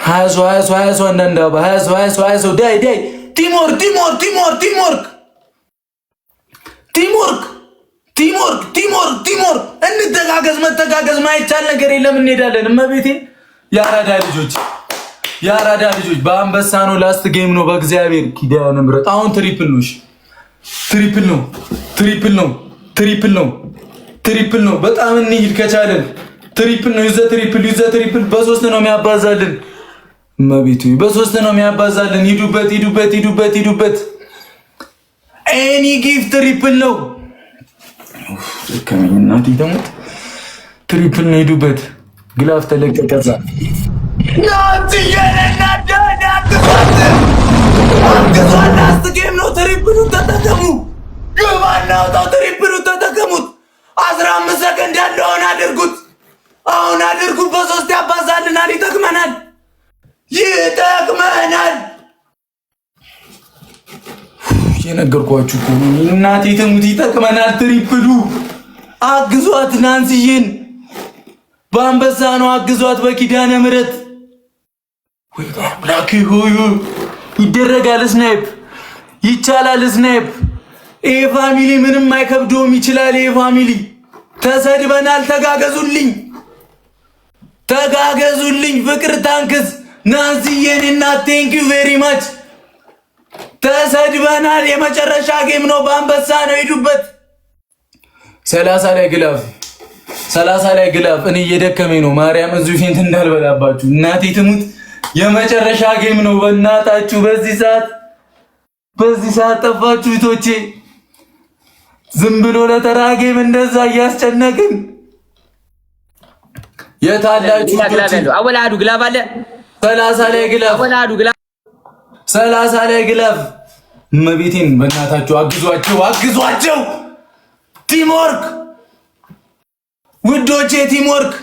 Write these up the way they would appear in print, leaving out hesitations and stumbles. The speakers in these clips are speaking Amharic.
ሀያሰው አንዳንዳባ ሀያሰው ዳይ ቲምወርክ እንተጋገዝ። መተጋገዝ ማይቻል ነገር የለም። እንሄዳለን። እመቤቴ የአራዳ ልጆች በአንበሳ ነው። ላስት ጌም ነው። በእግዚአብሔር ኪዳነ ምሕረት አሁን ትሪፕል ነው። በጣም እንሂድ ከቻለን ትሪፕል ነው። ዩዘ ትሪፕል በሶስት ነው የሚያባዛልን። እመቤቴ በሶስት ነው የሚያባዛልን። ሂዱበት። ኤኒ ጊፍት ትሪፕል ነው። እናቴ ተሞት ትሪፕል ነው። ሂዱበት። ግላፍ ተለቀቀዛ ላስት ጌም ነው። ትሪፕሉን ተጠቀሙ። ግባና አውጣው። ትሪፕሉን ተጠቀሙት። 15 ሰከንድ ያለው አሁን አድርጉት። በሶስት ያባዛልናል። ይጠቅመናል። የነገርኳችሁ እኮ እናቴ ትሙት ይጠቅመናል። ትሪፕሉ አግዟት። ናንሲዬን በአንበሳ ነው አግዟት። በኪዳነ ምሕረት ወይ አምላክ ሆይ ይደረጋል። ስናይፕ ይቻላል። ስናይፕ ይሄ ፋሚሊ ምንም አይከብደውም። ይችላል። ይሄ ፋሚሊ ተሰድበናል። ተጋገዙልኝ። ፍቅር ታንክስ ናንሲዬን እና ቴንክ ዩ ቬሪ ማች። ተሰድበናል። የመጨረሻ ጌም ነው። በአንበሳ ነው። ሄዱበት። 30 ላይ ግላፍ እኔ እየደከመኝ ነው። ማርያም እዚሁ ፊንት እንዳልበላባችሁ እናቴ ትሙት። የመጨረሻ ጌም ነው። በእናታችሁ በዚህ ሰዓት ጠፋችሁ እህቶቼ። ዝም ብሎ ለተራ ጌም እንደዛ እያስጨነቅን የታላችሁ አወላዱ ግላፍ አለ። 30 ላይ ግላፍ እመቤቴን በእናታችሁ አግዟቸው። ቲምወርክ ውዶቼ፣ ቲምወርክ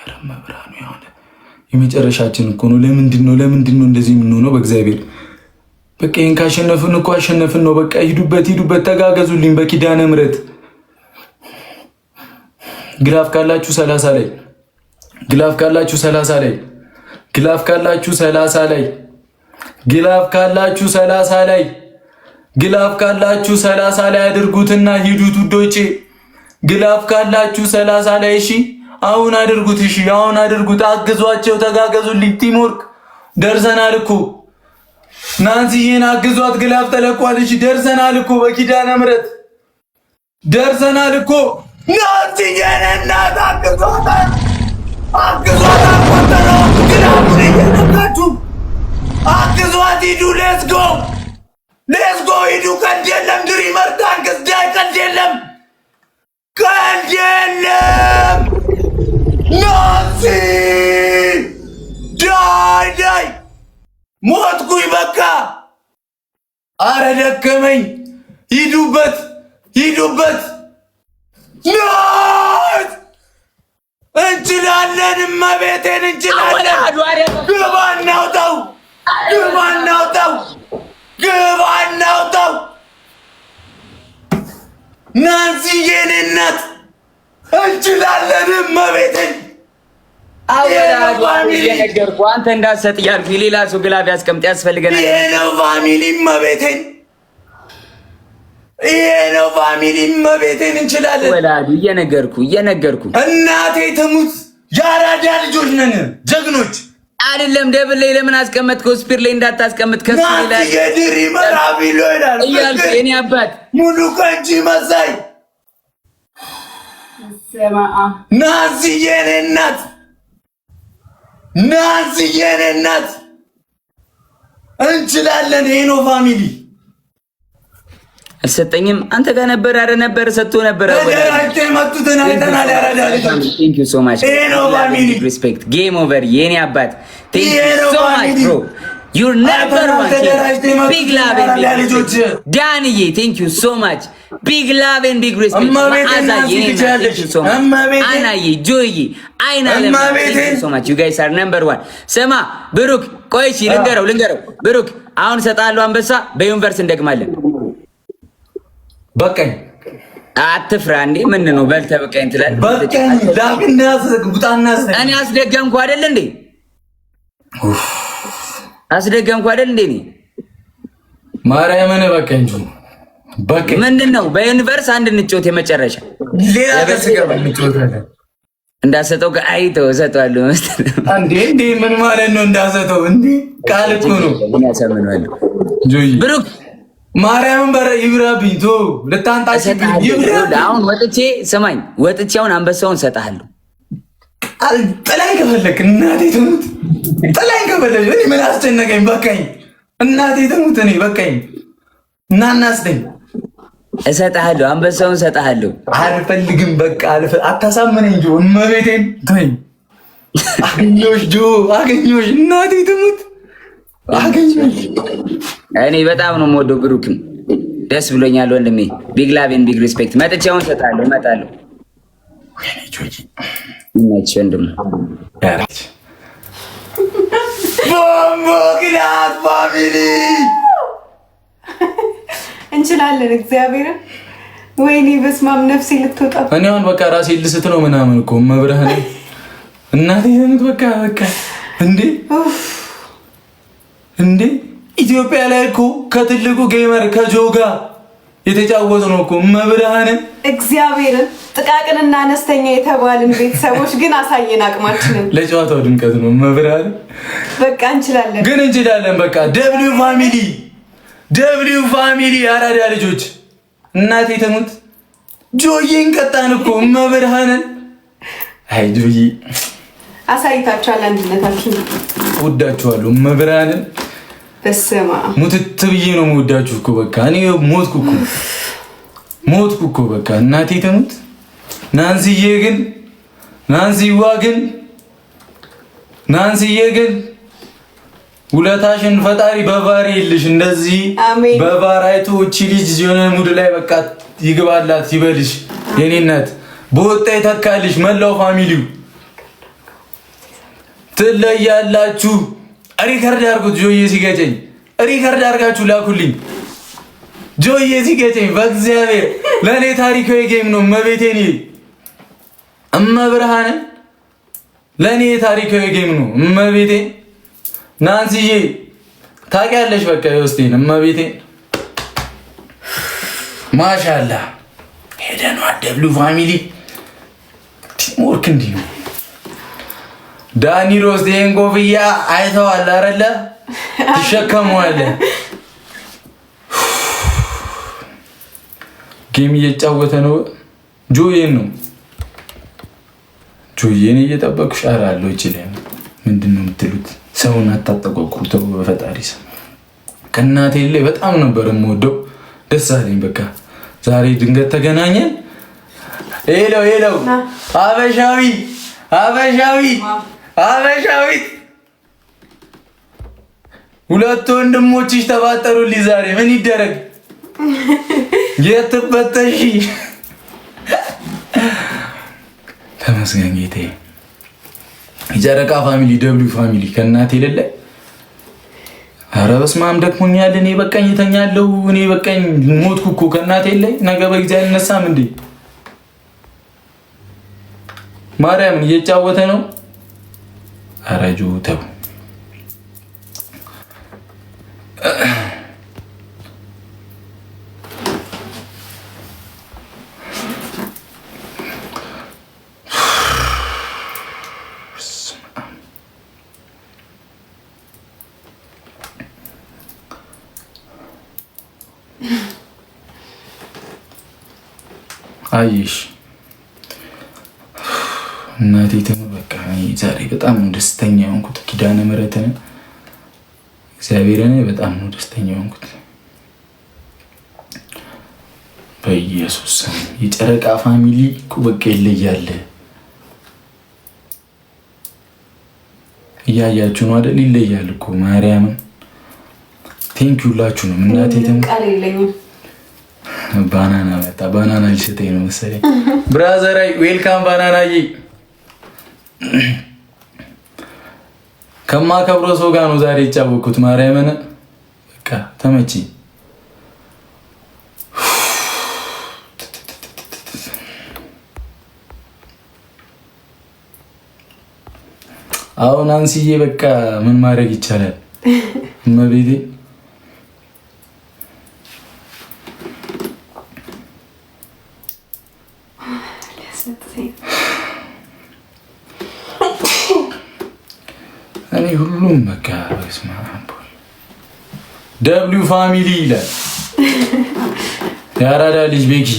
ረመብራኑ የሆነ የመጨረሻችን እኮ ነው። ለምንድን ነው እንደዚህ የምንሆነው? በእግዚአብሔር በቃ ይሄን ካሸነፍን እኮ አሸነፍን ነው። በቃ ሂዱበት። ተጋገዙልኝ በኪዳነ ምሕረት። ግላፍ ካላችሁ 30 ላይ ግላፍ ካላችሁ 30 ላይ አድርጉትና ሂዱት ውዶቼ። ግላፍ ካላችሁ 30 ላይ እሺ፣ አሁን አድርጉት። እሺ አሁን አድርጉት። አግዟቸው፣ ተጋገዙልኝ። ቲምወርክ ደርሰናል እኮ። ናንሲዬን አግዟት። ግላፍ ተለቋል። እሺ ደርሰናል እኮ በኪዳነ ምሕረት ደርሰናል እኮ። ናንሲዬን እናት አግዟት። አቆጠረው። ግላፉን እየነካችሁ አግዟት። ሂዱ። ሌትስ ጎ ሂዱ። ቀልድ የለም። ድሪመር ታንክስ ዳይ ቀልድ የለም። ናንሲ ዳይ ሞትኩኝ በቃ። አረ ደከመኝ። ሂዱበት። እንችላለን። እመቤቴን እንችላለን። ግባ እናውጣው። ናንሲዬን እናት እንችላለን። እመቤቴን የነገርኩህ አንተ እንዳትሰጥ እያልኩህ የሌላ ሰው ግላፍ ያስቀምጥ ያስፈልገናል። ይሄ ነው ፋሚሊ። እመቤቴን እንችላለን። ወላዱ እየነገርኩህ እናቴ ትሙት። የአራዳ ልጆች ነን፣ ጀግኖች አይደለም። ደብል ላይ ለምን አስቀመጥከው? ስፒር ላይ እንዳታስቀምጥ። ከሱ ላይ የድሪመር አቢሎ ይላል እያልኩህ የኔ አባት ሙሉ ቀንጂ መሳይ ናንሲዬን እናት እንችላለን። ይሄ ነው ፋሚሊ። አልሰጠኝም። አንተ ጋር ነበር። አረ ነበር ሰጥቶ ነበር። ወላሂ መጡትን አይተናል። ያራዳል። ቴንክ ዩ ሶ ማች። ይሄ ነው ፋሚሊ። ሪስፔክት ጌም ኦቨር። የኔ አባት ቴንክ ዩ ሶ ማች ብሮ። ዩር ነምበር 1 ቢግ ላቭ ኤንድ ቢግ ሪስፔክት ዳንዬ። ቴንክ ዩ ሶ ማች። ቢግ ላቭ ኤንድ ቢግ ሪስፔክት አዛዬ። ቴንክ ዩ ሶ ማች አናዬ፣ ጆዬ፣ አይናለም። ቴንክ ዩ ሶ ማች። ዩ ጋይስ አር ነምበር 1። ስማ ብሩክ፣ ቆይ እሺ ልንገረው ብሩክ። አሁን እሰጥሃለሁ አንበሳ። በዩኒቨርስ እንደግማለን። በቃኝ አትፍራ እንዴ! ምንድን ነው በልተህ በቃኝ ትላለህ? በቃኝ ላግና ቡጣና እኔ አስደገምኩ አይደል እንዴ? አስደገምኩ አይደል እንዴ? እኔ ማርያምን በቃኝ ጁ በቃኝ። ምንድን ነው በዩኒቨርስ አንድ እንጮት የመጨረሻ ሌላ ከስገባ እንጮታለን። እንዳሰጠው አይተው እሰጠዋለሁ መሰለኝ። እንዴ ምን ማለት ነው እንዳሰጠው? እንዴ ቃል እኮ ነው። ምን ያሰምነዋለሁ? ብሩክ ማርያምን በረ ይብራብኝ ቶ ለታንጣሽ ይብራ። አሁን ወጥቼ ስማኝ፣ ወጥቼ አሁን አንበሳውን ሰጣለሁ። ጥላኝ ከፈለክ እናቴ ትሙት፣ ጥላኝ ከፈለክ እኔ ምን አስጨነቀኝ? በቃኝ እናቴ ትሙት፣ እኔ በቃኝ። እናናስደኝ እሰጥሃለሁ፣ አንበሳውን እሰጥሃለሁ። አልፈልግም፣ በቃ አታሳምነኝ ጆ፣ እመቤቴን ተወኝ። አገኘሁሽ ጆ፣ አገኘሁሽ፣ እናቴ ትሙት አገኘሁሽ። እኔ በጣም ነው የምወደው ብሩክም፣ ደስ ብሎኛል ወንድሜ። ቢግ ላቭ ኤንድ ቢግ ሪስፔክት። መጥቼ አሁን እሰጥሃለሁ፣ እመጣለሁ። ይመችሽ ወንድም። ቦምቦ ክላስ ፋሚሊ እንችላለን። እግዚአብሔርን ወይኔ በስማም ነፍሴ ልትወጣ። እኔ አሁን በቃ ራሴ ልስት ነው ምናምን እኮ መብረህን እናቴ ዘምት በቃ እንዴ ኢትዮጵያ ላይ እኮ ከትልቁ ጌመር ከጆ ጋር የተጫወቱ ነው እኮ መብረህን እግዚአብሔርን። ጥቃቅንና አነስተኛ የተባልን ቤተሰቦች ግን አሳየን አቅማችንን። ለጨዋታው ድምቀት ነው መብረህን። በቃ እንችላለን፣ ግን እንችላለን። በቃ ደብሊው ፋሚሊ አራዳ ልጆች እናቴ ተሙት። ጆዬን ቀጣን እኮ መብርሃንን። አይ ጆዬ አሳይታችኋል አንድነታችን። ወዳችኋለሁ መብርሃንን። በስማ ሙትት ብዬ ነው የምወዳችሁ እኮ በቃ እኔ ሞትኩ እኮ በቃ እናቴ ተሙት። ናንሲዬ ግን ውለታሽን ፈጣሪ በባሪ ይልሽ። እንደዚህ በባራይቱ እቺ ልጅ የሆነ ሙድ ላይ በቃ ይግባላት ይበልሽ። የኔ እናት በወጣ ይተካልሽ። መላው ፋሚሊው ትለያላችሁ። ሪከርድ አድርጉት። ጆዬ ሲገጨኝ ሪከርድ አድርጋችሁ ላኩልኝ። ጆዬ ሲገጨኝ በእግዚአብሔር ለእኔ ታሪካዊ ጌም ነው። መቤቴን እመብርሃንን ለእኔ ታሪካዊ ጌም ነው። እመቤቴን ናንሲዬ ታውቂያለሽ። በቃ የውስጤን እመቤቴን ማሻላ ሄደኗል። ደብሊው ፋሚሊ ቲምወርክ እንዲህ ነው። ዳኒ ሮስት ይሄን ኮፍያ አይተዋል አይደለ? ትሸከመዋለህ። ጌም እየጫወተ ነው። ጆዬን እየጠበቅኩሽ አራለሁ። ይችላል ምንድን ነው የምትሉት? ሰውን አታጠቋቁሩ ተው በፈጣሪ ስም። ከእናቴ ላይ በጣም ነበር የምወደው። ደስ አለኝ። በቃ ዛሬ ድንገት ተገናኘን። ሄሎ አበሻዊት ሁለት ወንድሞችሽ ተባጠሩልኝ ዛሬ። ምን ይደረግ? የትበተሺ ተመስገን ጌታዬ። የጨረቃ ፋሚሊ ደብሊው ፋሚሊ ከእናቴ የሌለ። ኧረ በስመ አብ ደክሞኛል። እኔ በቃኝ እተኛለሁ። እኔ በቃኝ ሞትኩ እኮ ከእናቴ ላይ። ነገ በጊዜ አልነሳም እንዴ? ማርያምን እየጫወተ ነው። ኧረ ጆ ተው። አየሽ እናቴ ተሙ በቃ ዛሬ በጣም ነው ደስተኛ የሆንኩት። ኪዳነ ምሕረትን እግዚአብሔርን በጣም ነው ደስተኛ የሆንኩት በኢየሱስ ስም። የጨረቃ ፋሚሊ እኮ በቃ ይለያል። እያያችሁ ነው አይደል? ይለያል እኮ ማርያምን። ቴንክ ዩ ላችሁ ነው እናቴ ተሙ። ባናና መጣ። ባናና ሊሰጠኝ ነው መሰለኝ። ብራዘራይ ዌልካም ባናናዬ። ከማከብረው ሰው ጋር ነው ዛሬ የተጫወኩት። ማርያምን በቃ ተመችኝ። አሁን አንስዬ በቃ ምን ማድረግ ይቻላል? እመቤቴ እኔ ሁሉም በቃ በስመ አብ ደብሊው ፋሚሊ ይላል። የአራዳ ልጅ ቤኪ